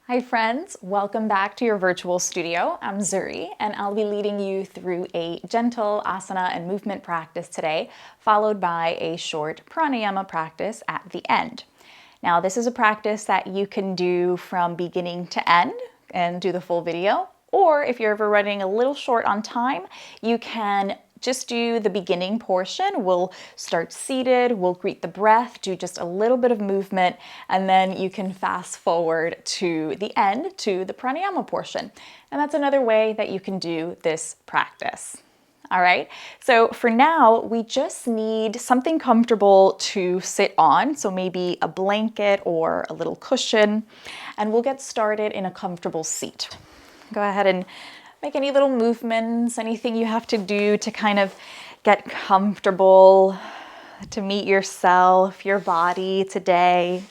Hi friends, welcome back to your virtual studio. I'm Zuri and I'll be leading you through a gentle asana and movement practice today, followed by a short pranayama practice at the end. Now this is a practice that you can do from beginning to end and do the full video, or if you're ever running a little short on time, you can just do the beginning portion. We'll start seated, we'll greet the breath, do just a little bit of movement, and then you can fast forward to the end, to the pranayama portion. And that's another way that you can do this practice. All right, so for now, we just need something comfortable to sit on. So maybe a blanket or a little cushion, and we'll get started in a comfortable seat. Go ahead and make any little movements, anything you have to do to kind of get comfortable, to meet yourself, your body today.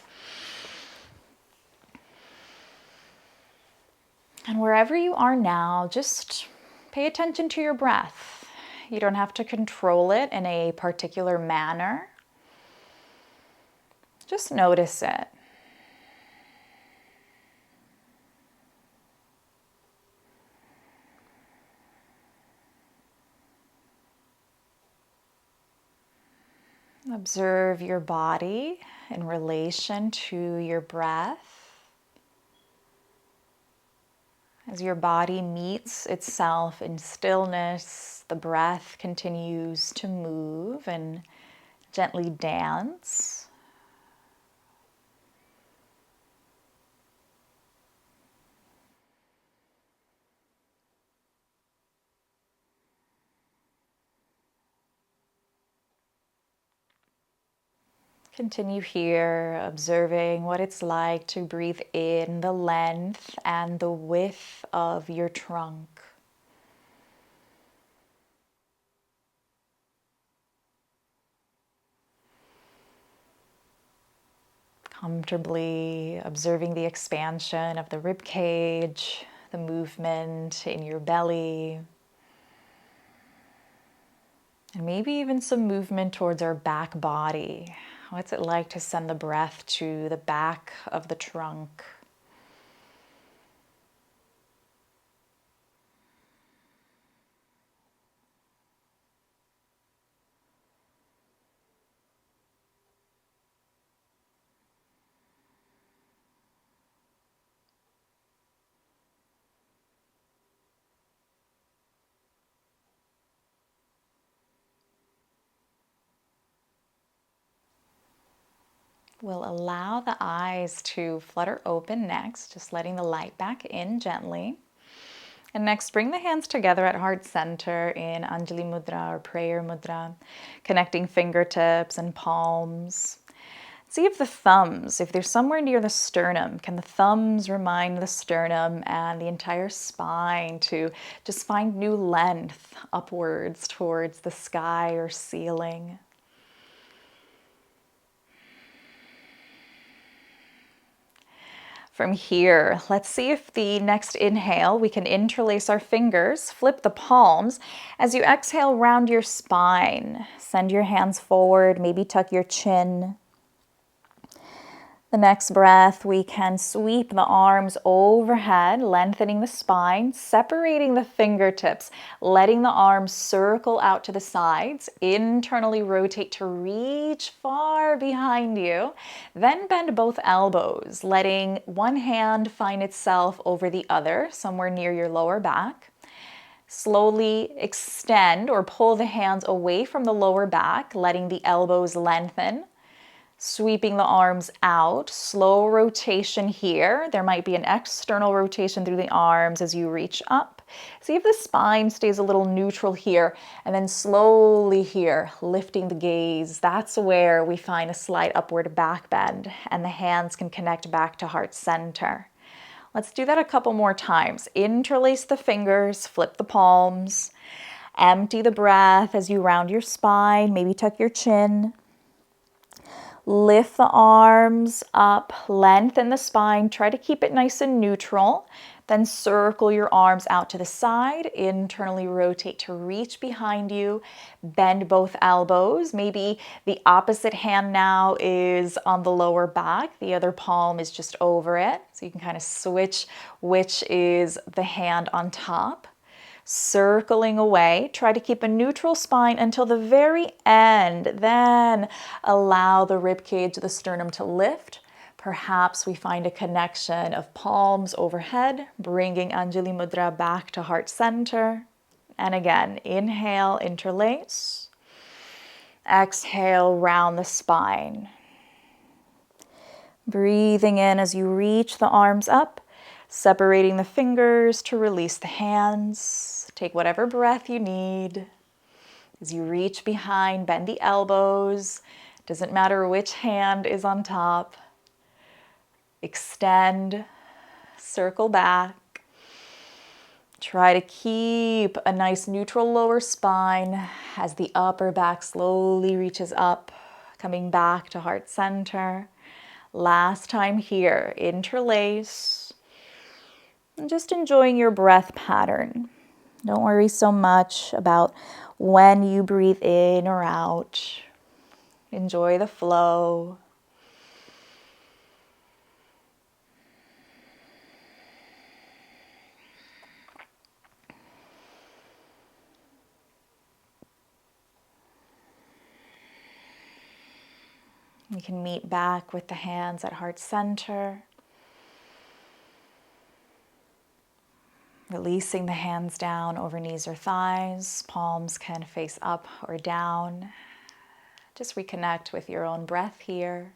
And wherever you are now, just pay attention to your breath. You don't have to control it in a particular manner. Just notice it. Observe your body in relation to your breath. As your body meets itself in stillness, the breath continues to move and gently dance. Continue here, observing what it's like to breathe in the length and the width of your trunk. Comfortably observing the expansion of the rib cage, the movement in your belly, and maybe even some movement towards our back body. What's it like to send the breath to the back of the trunk? We'll allow the eyes to flutter open next, just letting the light back in gently. And next, bring the hands together at heart center in Anjali Mudra or prayer mudra, connecting fingertips and palms. See if the thumbs, if they're somewhere near the sternum, can the thumbs remind the sternum and the entire spine to just find new length upwards towards the sky or ceiling. From here, let's see if the next inhale, we can interlace our fingers, flip the palms. As you exhale, round your spine. Send your hands forward, maybe tuck your chin. The next breath, we can sweep the arms overhead, lengthening the spine, separating the fingertips, letting the arms circle out to the sides, internally rotate to reach far behind you. Then bend both elbows, letting one hand find itself over the other, somewhere near your lower back. Slowly extend or pull the hands away from the lower back, letting the elbows lengthen. Sweeping the arms out, slow rotation here. There might be an external rotation through the arms as you reach up. See if the spine stays a little neutral here, and then slowly here, lifting the gaze. That's where we find a slight upward back bend, and the hands can connect back to heart center. Let's do that a couple more times. Interlace the fingers, flip the palms. Empty the breath as you round your spine, maybe tuck your chin. Lift the arms up, lengthen the spine. Try to keep it nice and neutral. Then circle your arms out to the side, internally rotate to reach behind you, bend both elbows. Maybe the opposite hand now is on the lower back, the other palm is just over it. So you can kind of switch which is the hand on top. Circling away, try to keep a neutral spine until the very end. Then allow the rib cage, the sternum to lift. Perhaps we find a connection of palms overhead, bringing Anjali Mudra back to heart center. And again, inhale, interlace. Exhale, round the spine. Breathing in as you reach the arms up, separating the fingers to release the hands. Take whatever breath you need. As you reach behind, bend the elbows. Doesn't matter which hand is on top. Extend, circle back. Try to keep a nice neutral lower spine as the upper back slowly reaches up, coming back to heart center. Last time here, interlace. And just enjoying your breath pattern. Don't worry so much about when you breathe in or out. Enjoy the flow. You can meet back with the hands at heart center. Releasing the hands down over knees or thighs. Palms can face up or down. Just reconnect with your own breath here.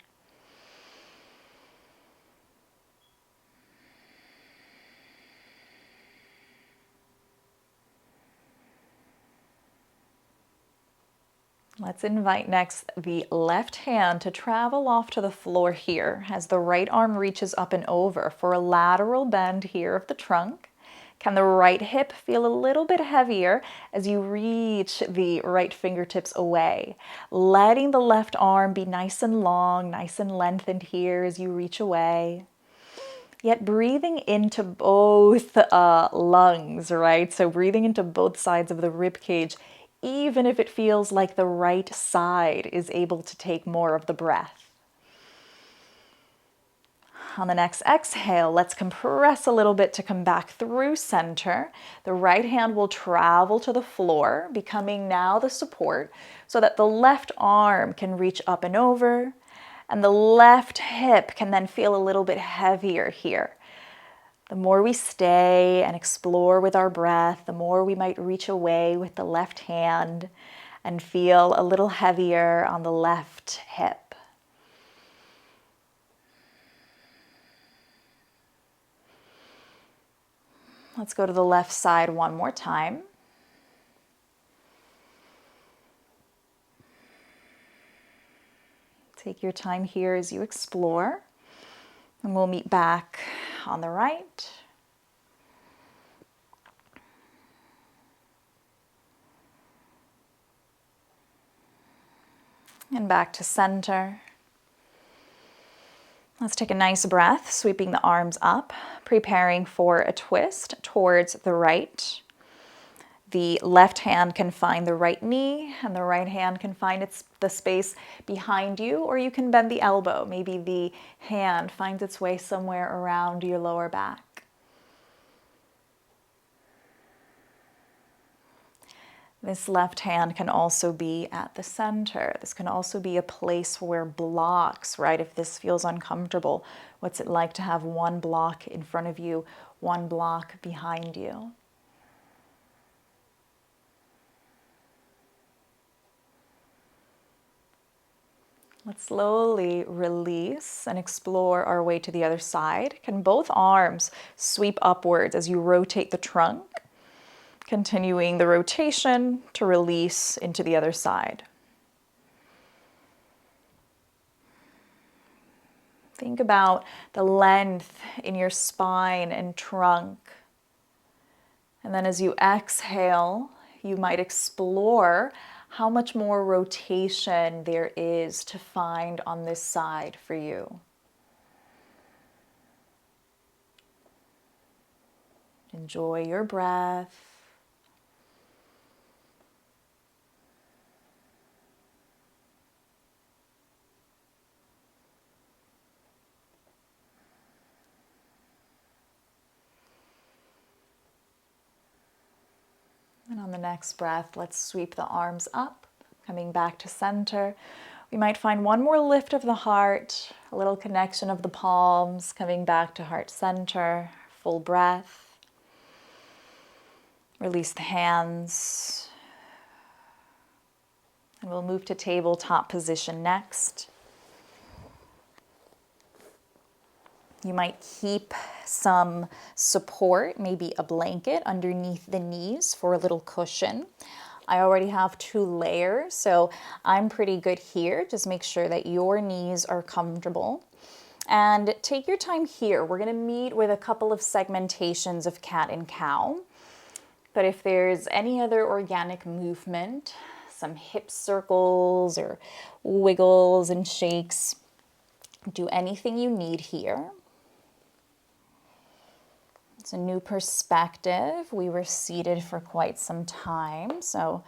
Let's invite next the left hand to travel off to the floor here as the right arm reaches up and over for a lateral bend here of the trunk. Can the right hip feel a little bit heavier as you reach the right fingertips away? Letting the left arm be nice and long, nice and lengthened here as you reach away. Yet breathing into both lungs, right? So breathing into both sides of the rib cage, even if it feels like the right side is able to take more of the breath. On the next exhale, let's compress a little bit to come back through center. The right hand will travel to the floor, becoming now the support, so that the left arm can reach up and over, and the left hip can then feel a little bit heavier here. The more we stay and explore with our breath, the more we might reach away with the left hand and feel a little heavier on the left hip. Let's go to the left side one more time. Take your time here as you explore, and we'll meet back on the right. And back to center. Let's take a nice breath, sweeping the arms up, preparing for a twist towards the right. The left hand can find the right knee, and the right hand can find the space behind you, or you can bend the elbow. Maybe the hand finds its way somewhere around your lower back. This left hand can also be at the center. This can also be a place where blocks, right? If this feels uncomfortable, what's it like to have one block in front of you, one block behind you? Let's slowly release and explore our way to the other side. Can both arms sweep upwards as you rotate the trunk? Continuing the rotation to release into the other side. Think about the length in your spine and trunk. And then as you exhale, you might explore how much more rotation there is to find on this side for you. Enjoy your breath. And on the next breath, let's sweep the arms up, coming back to center. We might find one more lift of the heart, a little connection of the palms, coming back to heart center, full breath. Release the hands. And we'll move to tabletop position next. You might keep some support, maybe a blanket underneath the knees for a little cushion. I already have 2 layers, so I'm pretty good here. Just make sure that your knees are comfortable. And take your time here. We're going to meet with a couple of segmentations of cat and cow. But if there's any other organic movement, some hip circles or wiggles and shakes, do anything you need here. It's a new perspective. We were seated for quite some time, so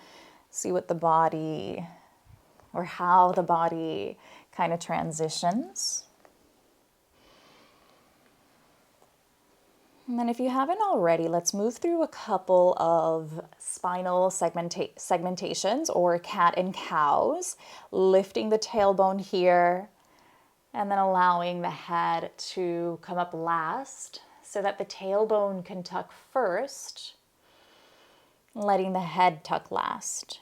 see what the body, or how the body kind of transitions. And then if you haven't already, let's move through a couple of spinal segmentations or cat and cows, lifting the tailbone here, and then allowing the head to come up last, so that the tailbone can tuck first, letting the head tuck last.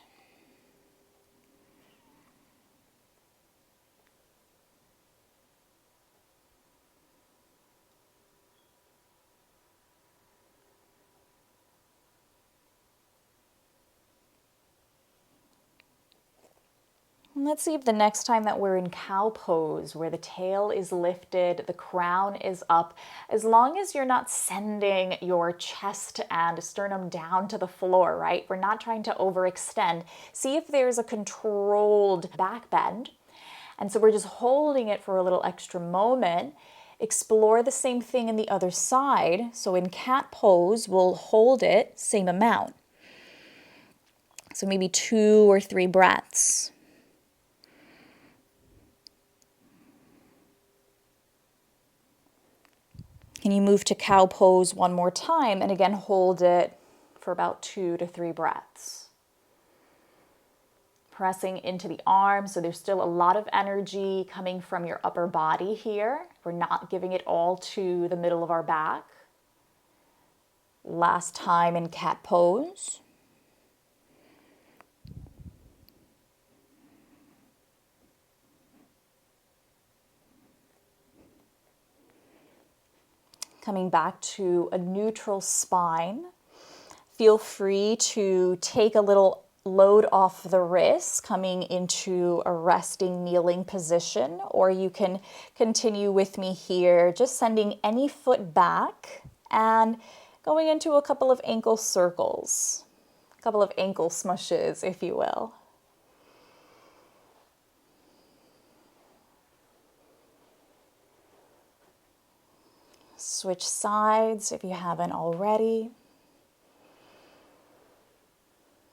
And let's see if the next time that we're in cow pose, where the tail is lifted, the crown is up, as long as you're not sending your chest and sternum down to the floor, right? We're not trying to overextend. See if there's a controlled back bend. And so we're just holding it for a little extra moment. Explore the same thing in the other side. So in cat pose, we'll hold it, same amount. So maybe 2 or 3 breaths. Can you move to cow pose one more time and again hold it for about 2 to 3 breaths. Pressing into the arms, so there's still a lot of energy coming from your upper body here. We're not giving it all to the middle of our back. Last time in cat pose. Coming back to a neutral spine. Feel free to take a little load off the wrists, coming into a resting kneeling position, or you can continue with me here, just sending any foot back and going into a couple of ankle circles, a couple of ankle smushes, if you will. Switch sides if you haven't already.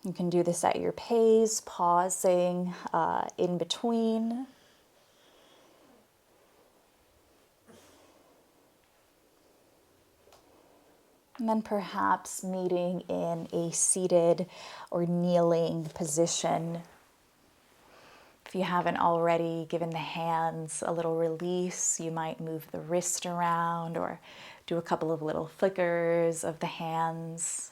You can do this at your pace, pausing in between. And then perhaps meeting in a seated or kneeling position. If you haven't already given the hands a little release, you might move the wrist around or do a couple of little flickers of the hands.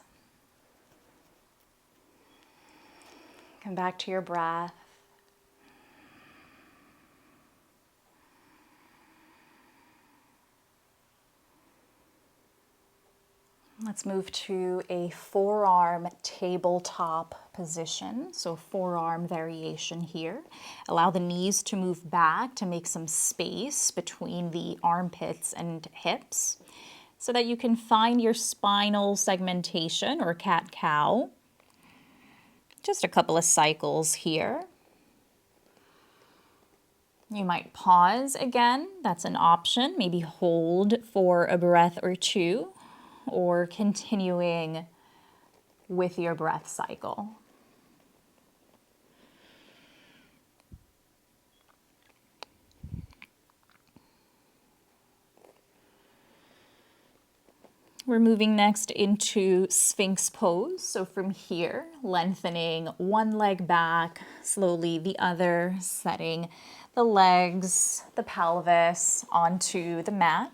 Come back to your breath. Let's move to a forearm tabletop position. So forearm variation here. Allow the knees to move back to make some space between the armpits and hips so that you can find your spinal segmentation or cat-cow. Just a couple of cycles here. You might pause again. That's an option. Maybe hold for a breath or two. or continuing with your breath cycle. We're moving next into Sphinx pose. So from here, lengthening one leg back, slowly the other, setting the legs, the pelvis onto the mat,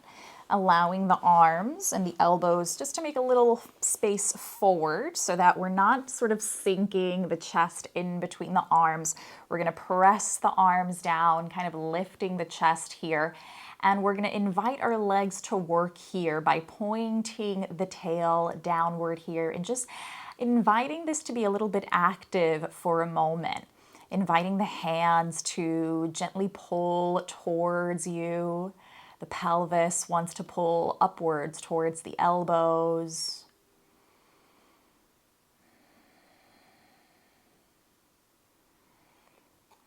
allowing the arms and the elbows just to make a little space forward so that we're not sort of sinking the chest in between the arms. We're gonna press the arms down, kind of lifting the chest here. And we're gonna invite our legs to work here by pointing the tail downward here and just inviting this to be a little bit active for a moment. Inviting the hands to gently pull towards you. The pelvis wants to pull upwards towards the elbows.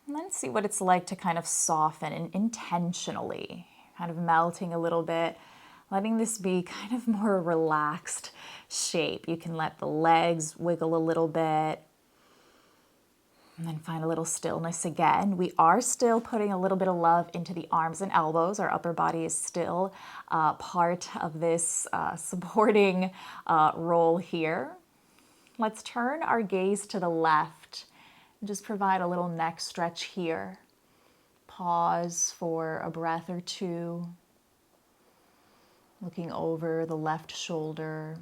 And then see what it's like to kind of soften and intentionally, kind of melting a little bit, letting this be kind of more relaxed shape. You can let the legs wiggle a little bit and then find a little stillness again. We are still putting a little bit of love into the arms and elbows. Our upper body is still part of this supporting role here. Let's turn our gaze to the left and just provide a little neck stretch here. Pause for a breath or two, looking over the left shoulder.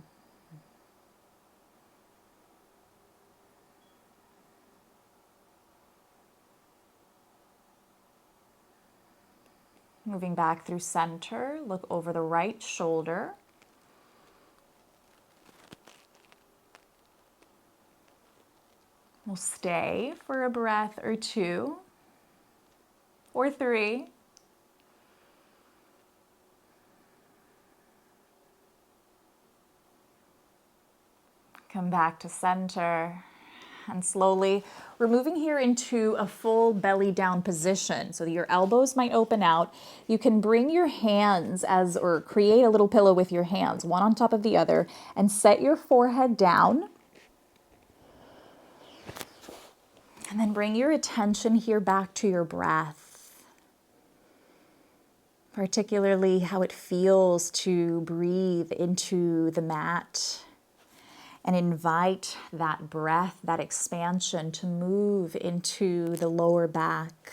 Moving back through center, look over the right shoulder. We'll stay for a breath or two. Or three. Come back to center. And slowly, we're moving here into a full belly down position. So your elbows might open out. You can bring your hands or create a little pillow with your hands, one on top of the other, and set your forehead down. And then bring your attention here back to your breath. Particularly how it feels to breathe into the mat and invite that breath, that expansion to move into the lower back.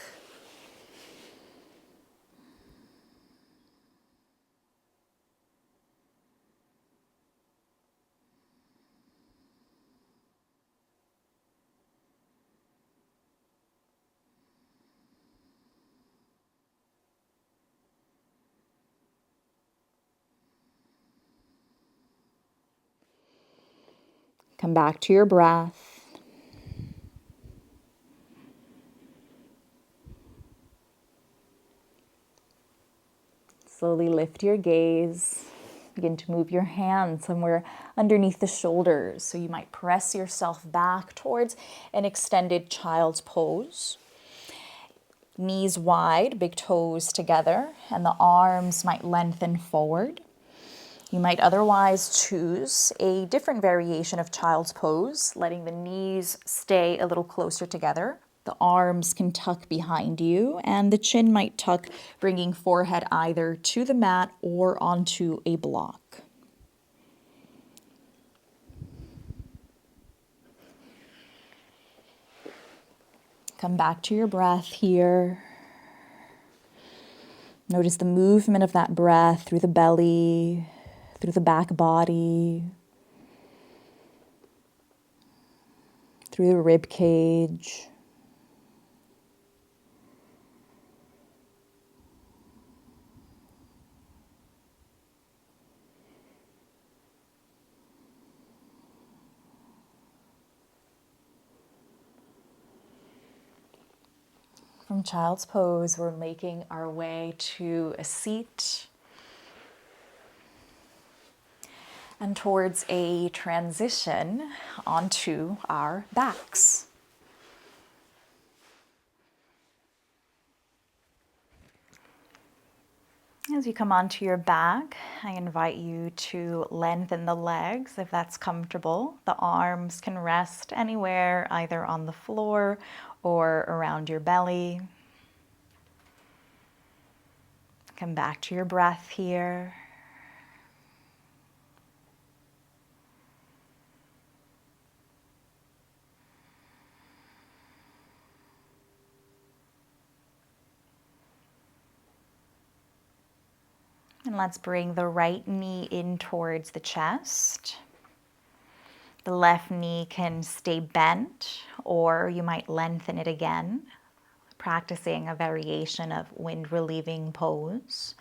Come back to your breath. Slowly lift your gaze. Begin to move your hands somewhere underneath the shoulders. So you might press yourself back towards an extended child's pose. Knees wide, big toes together, and the arms might lengthen forward. You might otherwise choose a different variation of child's pose, letting the knees stay a little closer together. The arms can tuck behind you, and the chin might tuck, bringing forehead either to the mat or onto a block. Come back to your breath here. Notice the movement of that breath through the belly, through the back body, through the rib cage. From child's pose, we're making our way to a seat and towards a transition onto our backs. As you come onto your back, I invite you to lengthen the legs if that's comfortable. The arms can rest anywhere, either on the floor or around your belly. Come back to your breath here. And let's bring the right knee in towards the chest. The left knee can stay bent, or you might lengthen it again, practicing a variation of wind relieving pose.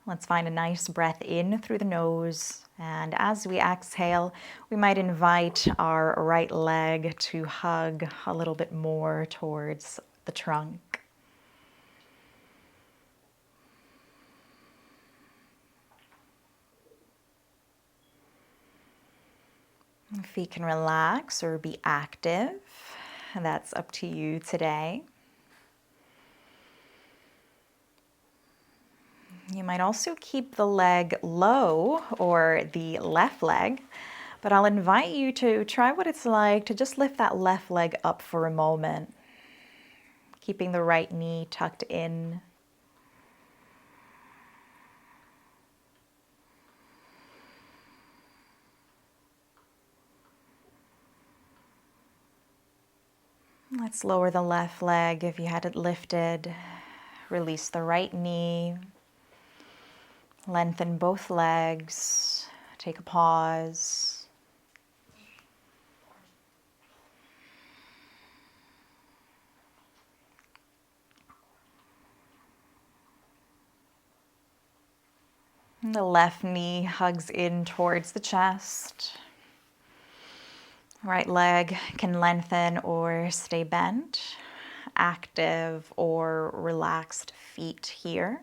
Let's find a nice breath in through the nose. And as we exhale, we might invite our right leg to hug a little bit more towards the trunk. Feet can relax or be active. That's up to you today. You might also keep the leg low, or the left leg, but I'll invite you to try what it's like to just lift that left leg up for a moment, keeping the right knee tucked in. Let's lower the left leg if you had it lifted. Release the right knee. Lengthen both legs. Take a pause. And the left knee hugs in towards the chest. Right leg can lengthen or stay bent. Active or relaxed feet here.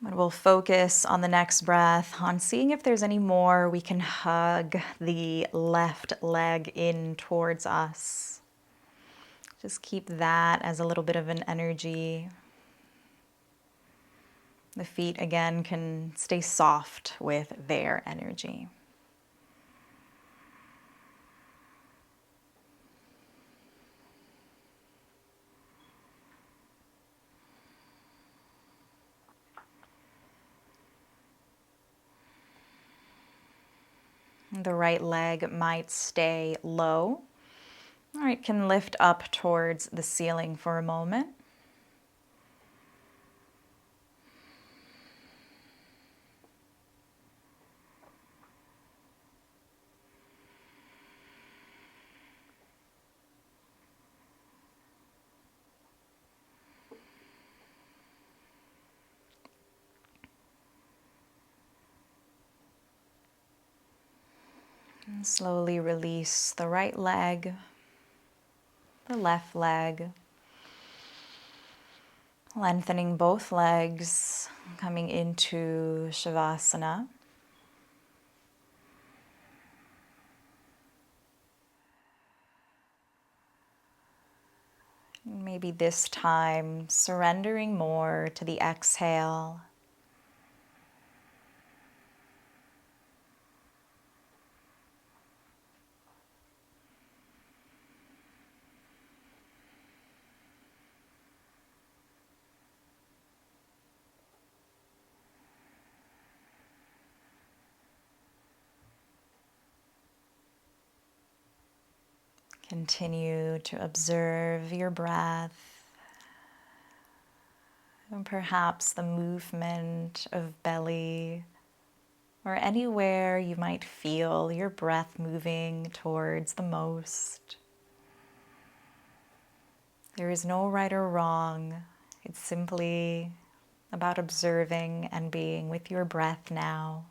And we'll focus on the next breath on seeing if there's any more we can hug the left leg in towards us. Just keep that as a little bit of an energy. The feet again can stay soft with their energy. The right leg might stay low. All right, can lift up towards the ceiling for a moment. And slowly release the right leg, the left leg, lengthening both legs, coming into Shavasana. Maybe this time surrendering more to the exhale. Continue to observe your breath, and perhaps the movement of belly, or anywhere you might feel your breath moving towards the most. There is no right or wrong. It's simply about observing and being with your breath now.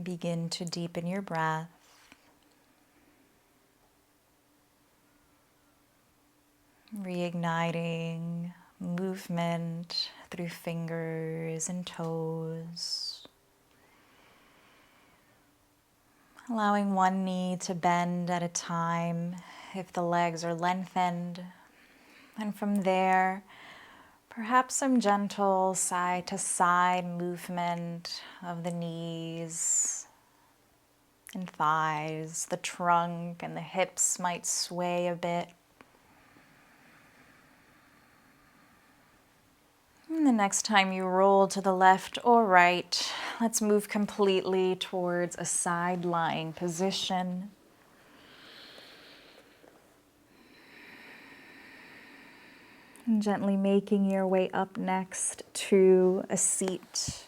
Begin to deepen your breath. Reigniting movement through fingers and toes. Allowing one knee to bend at a time if the legs are lengthened. And from there, perhaps some gentle side to side movement of the knees and thighs. The trunk and the hips might sway a bit. And the next time you roll to the left or right, let's move completely towards a side lying position. And gently making your way up next to a seat.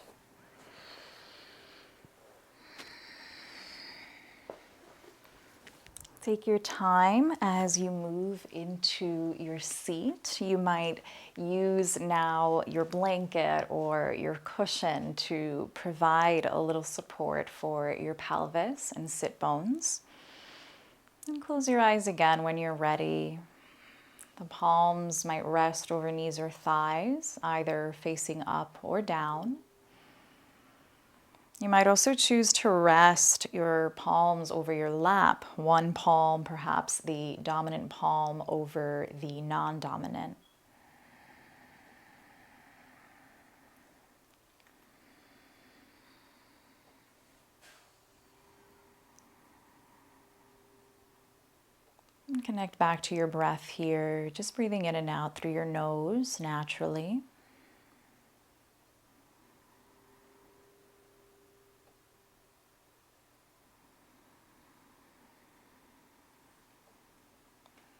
Take your time as you move into your seat. You might use now your blanket or your cushion to provide a little support for your pelvis and sit bones. And close your eyes again when you're ready. The palms might rest over knees or thighs, either facing up or down. You might also choose to rest your palms over your lap, one palm, perhaps the dominant palm, over the non-dominant. And connect back to your breath here, just breathing in and out through your nose naturally.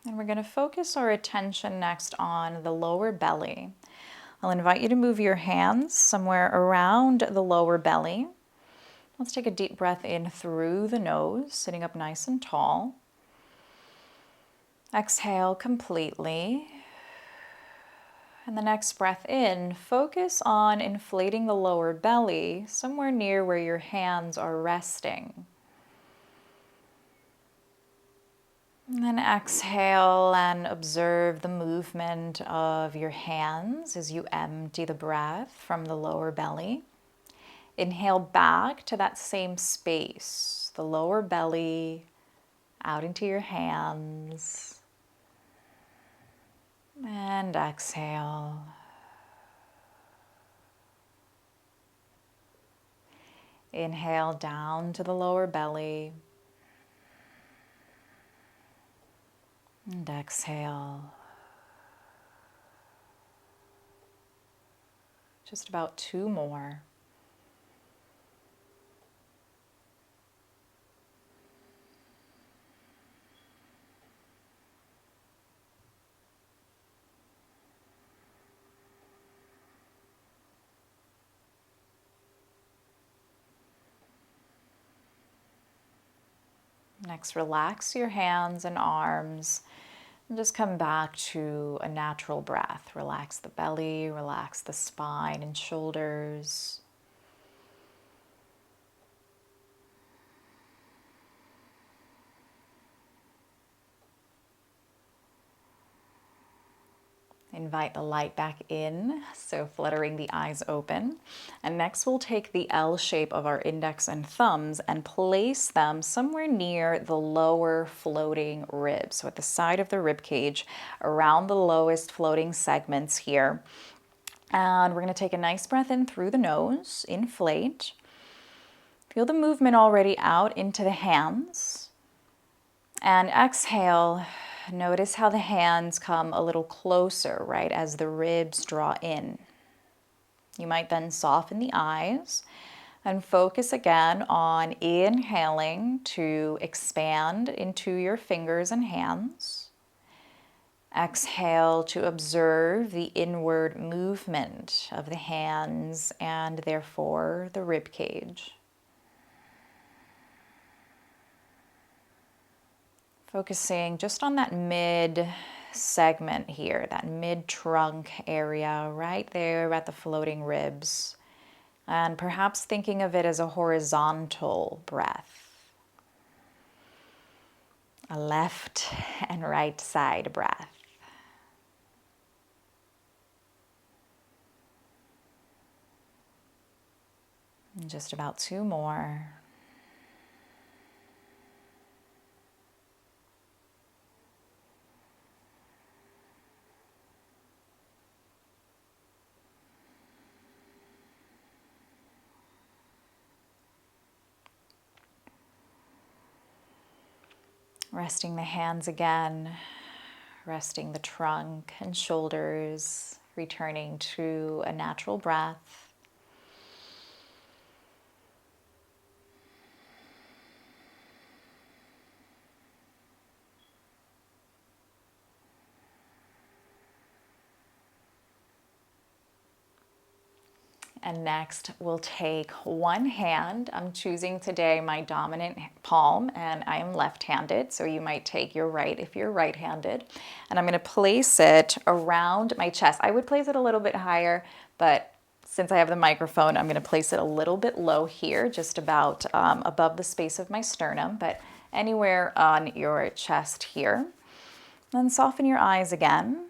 And we're going to focus our attention next on the lower belly. I'll invite you to move your hands somewhere around the lower belly. Let's take a deep breath in through the nose, sitting up nice and tall. Exhale completely. And the next breath in, focus on inflating the lower belly somewhere near where your hands are resting. And then exhale and observe the movement of your hands as you empty the breath from the lower belly. Inhale back to that same space, the lower belly, out into your hands. And exhale. Inhale down to the lower belly. And exhale. Just about two more. Next, relax your hands and arms and just come back to a natural breath. Relax the belly, relax the spine and shoulders. Invite the light back in, so fluttering the eyes open. And next we'll take the L shape of our index and thumbs and place them somewhere near the lower floating ribs. So at the side of the rib cage, around the lowest floating segments here. And we're going to take a nice breath in through the nose, inflate. Feel the movement already out into the hands. And exhale. Notice how the hands come a little closer, right, as the ribs draw in. You might then soften the eyes and focus again on inhaling to expand into your fingers and hands. Exhale to observe the inward movement of the hands and therefore the rib cage. Focusing just on that mid segment here, that mid trunk area right there at the floating ribs. And perhaps thinking of it as a horizontal breath, a left and right side breath. And just about 2 more. Resting the hands again, resting the trunk and shoulders, returning to a natural breath. And next, we'll take one hand. I'm choosing today my dominant palm, and I am left-handed, so you might take your right if you're right-handed. And I'm going to place it around my chest. I would place it a little bit higher, but since I have the microphone, I'm going to place it a little bit low here, just about above the space of my sternum, but anywhere on your chest here. Then soften your eyes again.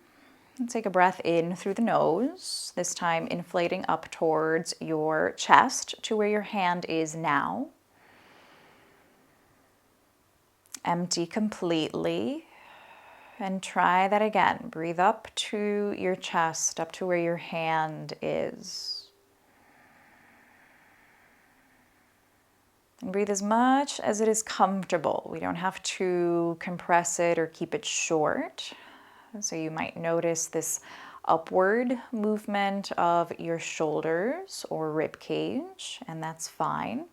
And take a breath in through the nose, this time inflating up towards your chest to where your hand is now. Empty completely. And try that again. Breathe up to your chest, up to where your hand is. And breathe as much as it is comfortable. We don't have to compress it or keep it short. So you might notice this upward movement of your shoulders or rib cage, and that's fine.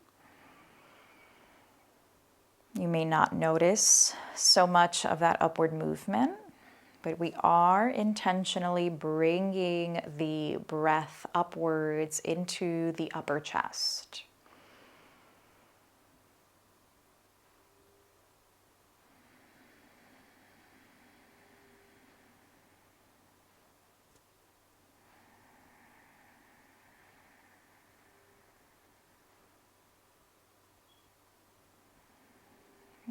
You may not notice so much of that upward movement, but we are intentionally bringing the breath upwards into the upper chest.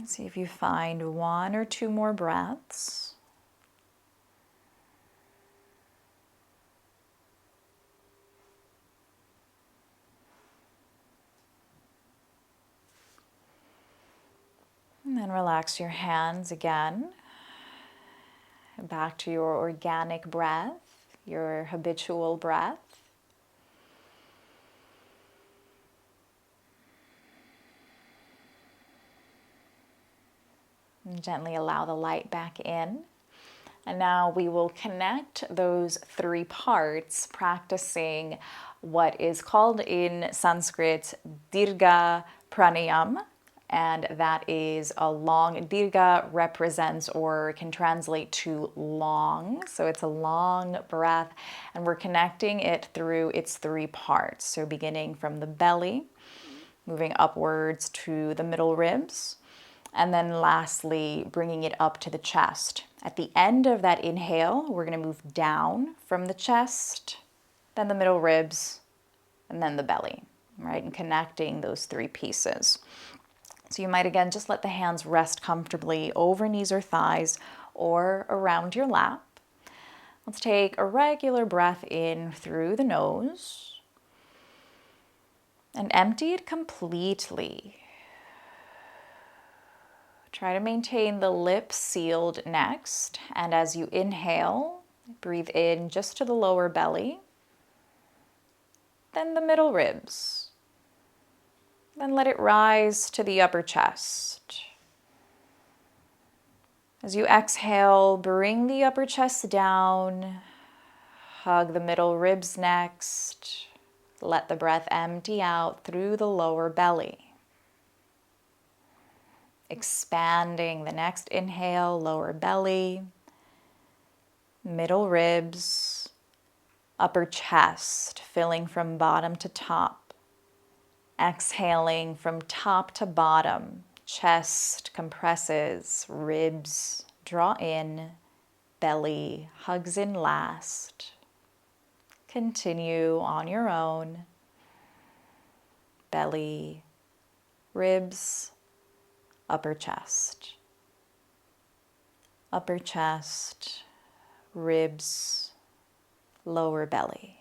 See if you find 1 or 2 more breaths. And then relax your hands again. Back to your organic breath, your habitual breath. And gently allow the light back in. And now we will connect those 3 parts, practicing what is called in Sanskrit Dirga Pranayama. And that is a long, Dirga represents or can translate to long. So it's a long breath, and we're connecting it through its 3 parts. So beginning from the belly, moving upwards to the middle ribs, and then lastly, bringing it up to the chest. At the end of that inhale, we're going to move down from the chest, then the middle ribs, and then the belly, right? And connecting those 3 pieces. So you might, again, just let the hands rest comfortably over knees or thighs or around your lap. Let's take a regular breath in through the nose and empty it completely. Try to maintain the lips sealed next, and as you inhale, breathe in just to the lower belly, then the middle ribs, then let it rise to the upper chest. As you exhale, bring the upper chest down, hug the middle ribs next, let the breath empty out through the lower belly. Expanding the next inhale, lower belly, middle ribs, upper chest, filling from bottom to top. Exhaling from top to bottom, chest compresses, ribs draw in, belly hugs in last. Continue on your own. belly, ribs, upper chest, ribs, lower belly.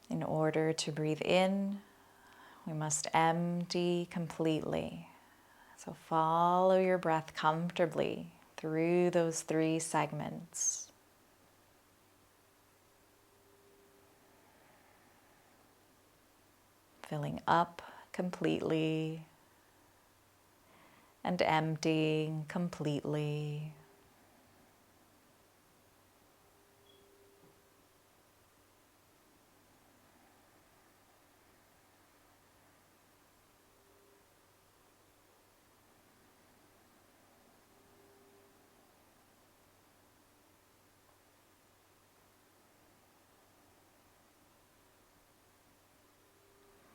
In order to breathe in, we must empty completely. So follow your breath comfortably through those 3 segments. Filling up completely and emptying completely.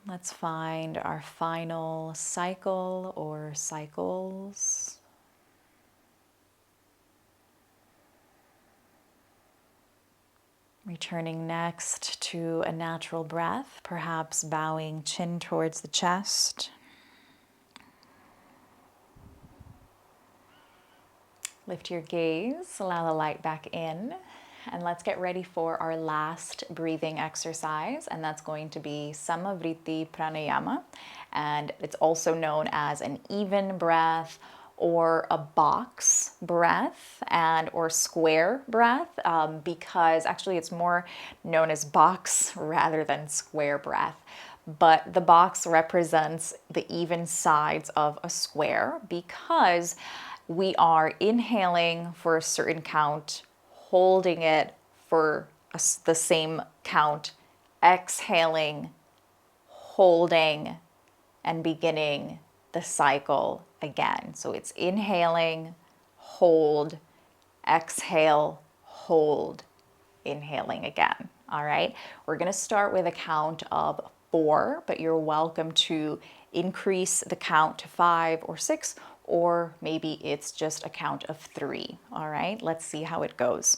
Let's find our final cycle or cycles. Returning next to a natural breath, perhaps bowing chin towards the chest. Lift your gaze, allow the light back in, and let's get ready for our last breathing exercise, and that's going to be Samma Vrtti Pranayama, and it's also known as an even breath or a box breath and or square breath, because actually it's more known as box rather than square breath. But the box represents the even sides of a square because we are inhaling for a certain count, holding it for the same count, exhaling, holding, and beginning the cycle again. So it's inhaling, hold, exhale, hold, inhaling again. All right, we're going to start with a count of 4, but you're welcome to increase the count to 5 or 6, or maybe it's just a count of 3. All right, let's see how it goes.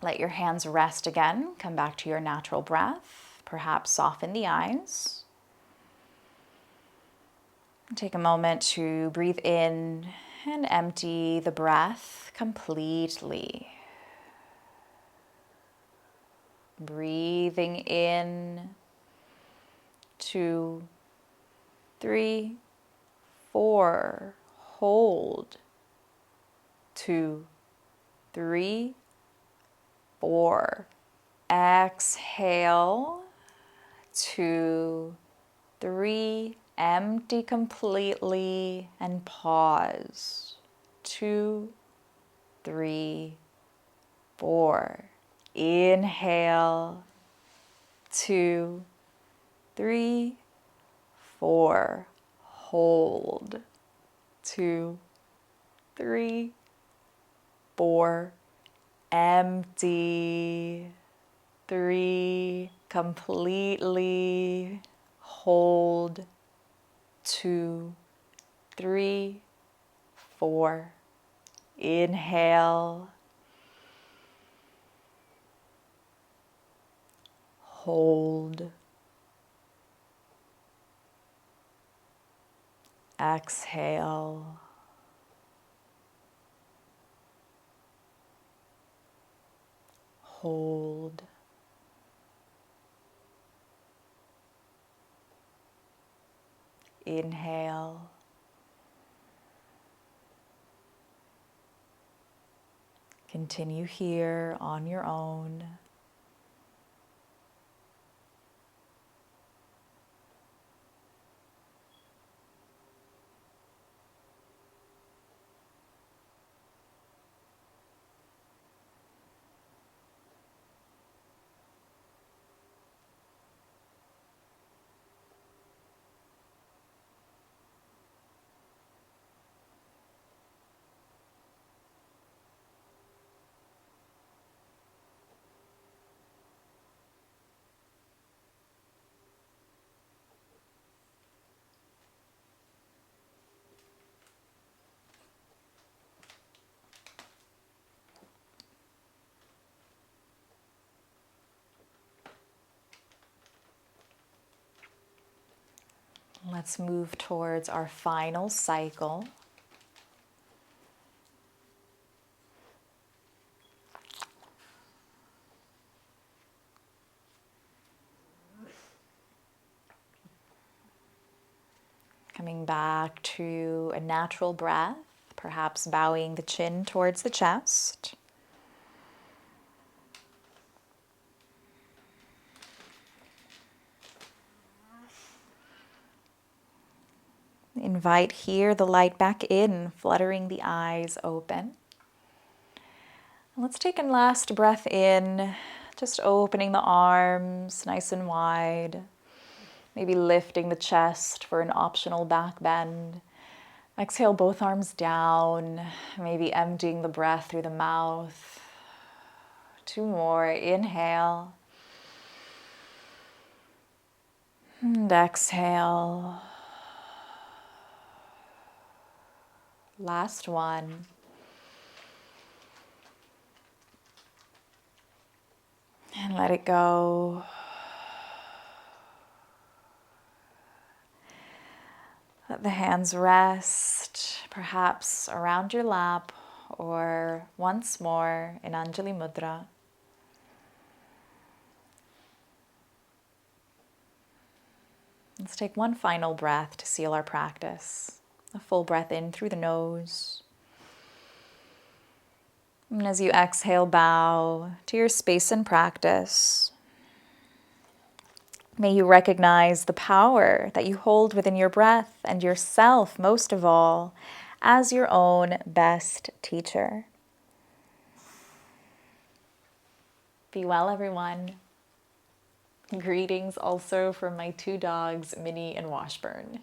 Let your hands rest again. Come back to your natural breath. Perhaps soften the eyes. Take a moment to breathe in and empty the breath completely. Breathing in, 2, 3, 4. Hold. 2, 3, 4. Exhale. 2, 3. Empty completely and pause. 2, 3, 4. Inhale. 2, 3, 4. Hold. 2, 3, 4. Empty. 3. Completely. Hold. 2, 3, 4. Inhale. Hold. Exhale. Hold. Inhale. Continue here on your own. Let's move towards our final cycle. Coming back to a natural breath, perhaps bowing the chin towards the chest. Invite here the light back in, fluttering the eyes open. Let's take a last breath in, just opening the arms nice and wide. Maybe lifting the chest for an optional back bend. Exhale both arms down, maybe emptying the breath through the mouth. 2 more, inhale. And exhale. Last one. And let it go. Let the hands rest, perhaps around your lap, or once more in Anjali Mudra. Let's take one final breath to seal our practice. A full breath in through the nose. And as you exhale, bow to your space and practice. May you recognize the power that you hold within your breath and yourself, most of all, as your own best teacher. Be well, everyone. Greetings also from my 2 dogs, Minnie and Washburn.